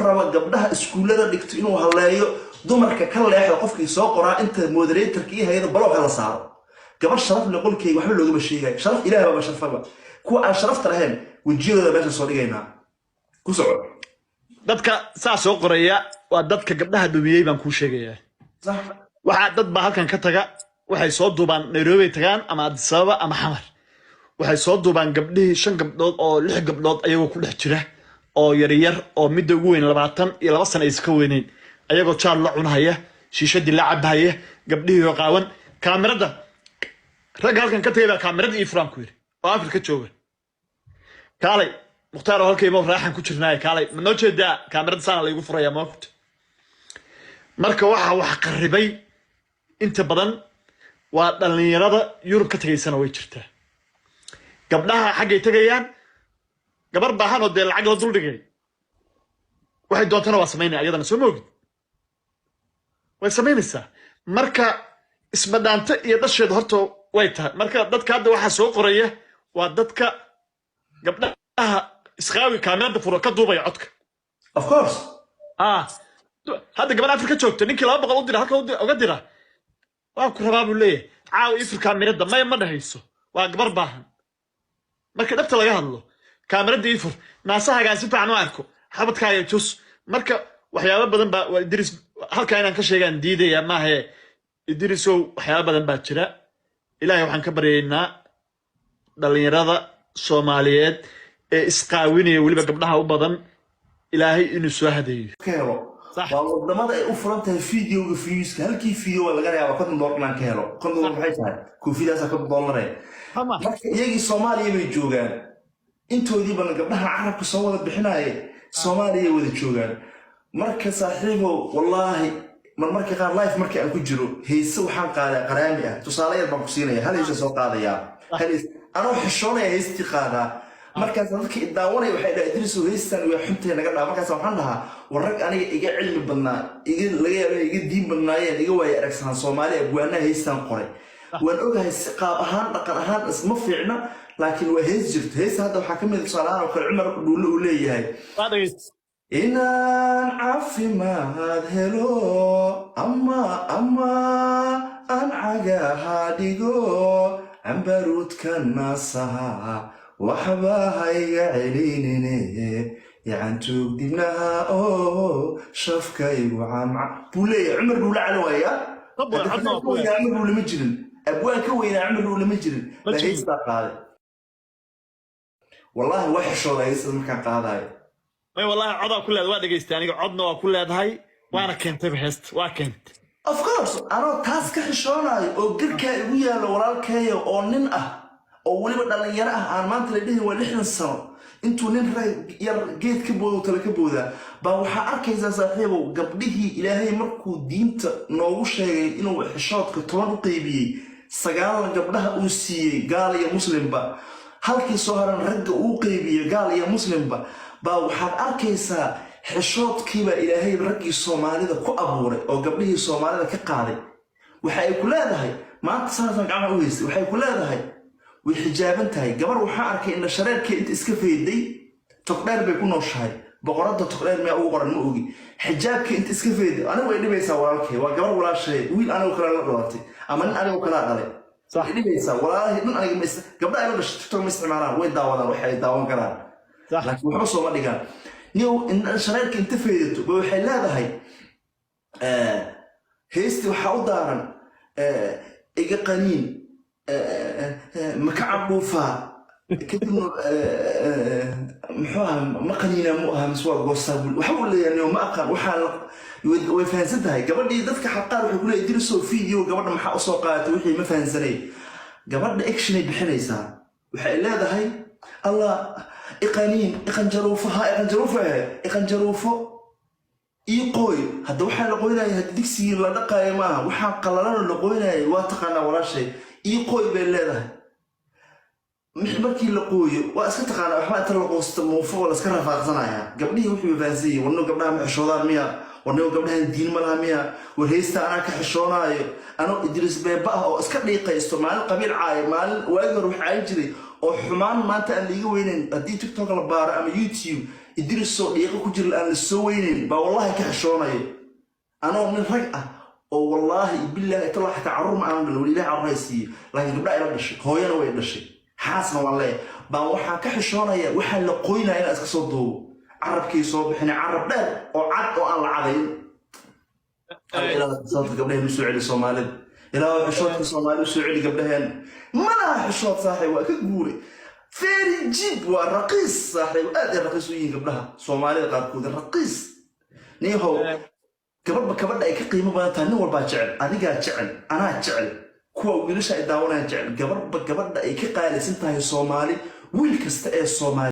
raba gabdhaha iskuulada dhigto inuu haleeyo dumarka ka leexda qofkii soo qoraa inta moderatorka iyo hay'adda baloog la saaro gabar sharaf leh qolkay waxba looga sheegay sharaf ilaahay baa sharfaba kuwa aan sharafta lahayn wajiyada meesha soo dhigaynaa ku soco dadka saa soo qoraya waa dadka gabdhaha dhumiyay baan ku sheegayaa صح waxa dad baa halkan ka taga waxay soo duubaan Nairobi tagaan ama Addis Ababa ama Xamar waxay soo duubaan gabdhihii 5 gabdhood oo 6 gabdhood ayagoo ku dhex jira oo yar yar oo midda ugu weyn 22 sano iska weynayn ayagoo jaal la cunahaya shiishadii la cabahaya gabdhihii oo qaawan kaamirada rag halkan ka tagay kaamirada iyo Frank weer oo Afrika jooga kaalay muxtaar halkay ma raaxan ku jirnaa kaalay ma noo jeedaa kaamirada sana la igu furaya ma ogta marka waxa wax qaribay inta badan waa dhalinyarada Yurub ka tagaysana way jirtaa gabdhaha xagay tagayaan gabar baahan oo dee lacag la dul dhigay waxay doontana waa sameynay ayadana soo moogid way sameynaysaa marka isbadaanta iyo dhasheed horta way tahay marka dadka hadda waxa soo qoraya waa dadka gabdhaha isqaawi kaamirada furo ka duubaya codka of course هذا قبل أفريقيا شوكت نيكي لا بقى أودي هكا أودي وأكو ربابو ليه عاو يفر كاميرا ما يمنع هيسو وأكبر باهن مركا دبت لقاها الله كاميرا دي يفر ناساها قاعد سبع عنوانكو حابت كاية جوس مركا وحيابا بدن با وإدريس هل كاينا كشيغان ديدي يا ما هي إدريسو وحيابا بدن باكرا إلهي وحان كبرينا دالين رادا صوماليات إسقاويني وليبا قبلها وبدن إلهي إنو سواهدي كيرو wadamada ay u furan tahay fiidiyowga fiiska halkii fiidiyo waa laga yaabaa $50 ka helo $50 maxay tahay koofidaas $50 marka iyagii Soomaaliya bay joogaan intoodii baan gabdhaha carabka soo wada bixinaaye Soomaaliya wada joogaan marka saaxiibo wallahi marmarka qaar live markii aan ku jiro heeyso waxaan qaadaa qaraami ah tusaale yar baan ku siinaya hal heeyso soo qaadaya hal anoo xishoonaya heystii qaadaa markaas dadkii daawanay waxay dhahay Idriis heystan way xuntay naga dhaa markaas waxaan dhahaa warag aniga iga cilmi badnaa iga laga yaabay iga diin badnaayeen iga way aragsan Soomaaliya abwaana heystan qoray waan ogahay qaab ahaan dhaqan ahaan isma fiicna laakiin waa heys jirto heys hadda waxa kamid ah salaano kale Umar dhuule uu leeyahay inaan caafimaad helo ama aan cagaha dhigo ambaruudka naasaha وحباها يعلينني يعنتوك دبناها شفكا يوعام بولي عمر دولا على ويا طبعا يا عمر دولا مجرن ابوان كوين عمر دولا مجرن لا هيستا قاضي والله وحش والله يسال مكان قاضي اي والله عضا كلها waa dhageystay aniga codna waa ku leedahay waana keentay heest waa keent of course ano taas ka xishoonayo oo girka igu yaalo walaalkeeyo oo nin ah oo waliba dhalinyaro ah aan maanta la dhihin waa 60 sano intuu nin yar geed ka boodo tala ka booda baa waxa arkaysaa saaxiibo gabdhihii Ilaahay markuu diinta noogu sheegay inuu xishoodka 10 u qaybiyay 9 gabdhaha uu siiyay gaal iyo muslimba halkii soo haran ragga uu qaybiyay gaal iyo muslimba baa waxaad arkaysaa xishoodkiiba Ilaahay raggii Soomaalida ku abuuray oo gabdhihii Soomaalida ka qaaday waxa ay ku leedahay maanta sanadkan gacmaha u haystay waxay ku leedahay وحجابن تاي قبر وحا أركي إن الشرائر كي إنت إسكفيد دي تقدر بيكون وشهاي بقرات تقدر ما أوقر المؤجي حجاب كي إنت إسكفيد أنا وإني بيسا وراكي وقبر ولا شيء وين أنا وكلا لقلاتي أما أنا وكلا علي صح إني بيسا ولا هنا أنا جمس قبل أنا بس تكتب مستعملان وين داونا وحي داون كلام صح لكن وحصو ما دقان نيو إن الشرائر كي إنت فيد بوحي لا ده هاي هيستي وحاول دارن إيجا قنين مكعب وفا كتنو محوها مقنينا مؤها مسواق وصابل وحاول يعني وما أقل وحال ويفهنسدها قبل دي ذاتك حقار وحيقول يدرسوا فيديو قبل ما حقوا سوقات وحي ما فهنسني قبل اكشني بحنيسا وحي لا ذا هاي الله إقانين إقنجروفها إيقوي هذا وحال لقوينا هذا ديكسي لا دقايا ما وحال قلالان لقوينا واتقانا ولا شيء إيقوي بالله محبكي لقوي وأسكتقانا وحما أتلقوست موفو ولا سكرها فاقصنايا قبليه وحي بفانسي وانو قبلها محشودان ميا وانو قبلها الدين ملها ميا والهيستا أنا كحشوناي أنا إدريس بيبقى وأسكت لي قيستو مال قبيل عاي مال واقر وحي عايجري وحمان ما تقليه وينين أدي تيك توك البار أما يوتيوب idrisoo dhiiqo ku jira aan la soo weynayn baa wallahi ka xishoonayo anoo nin rag ah oo wallahi billahi talaa xataa carruur ma aan galowin ilaahay carruur haysiiyo laakiin gabdha ila dhashay hooyana way dhashay xaasna waan leeyahay baa waxaa ka xishoonaya waxaa la qoynaya inaan iska soo duubo carabkii soo bixinay carab dheer oo cad oo aan la cadayn sababta gabdhaheen usoo celi soomaalida ilaa xishoodka soomaali usoo celi gabdhaheen malaha xishood saaxiib waa ka guuray very cheap waa raqiis saaxiib aad ay raqiis u yihiin gabdhaha soomaalida qaarkood raqiis niyahow gabadha ay ka qiimo badan tahay nin walbaa jecel adigaa jecel anaa jecel kuwa wiilasha ay daawanayaan jecel gabadha ay ka qaalisan tahay soomaali wiil kasta ee soomaali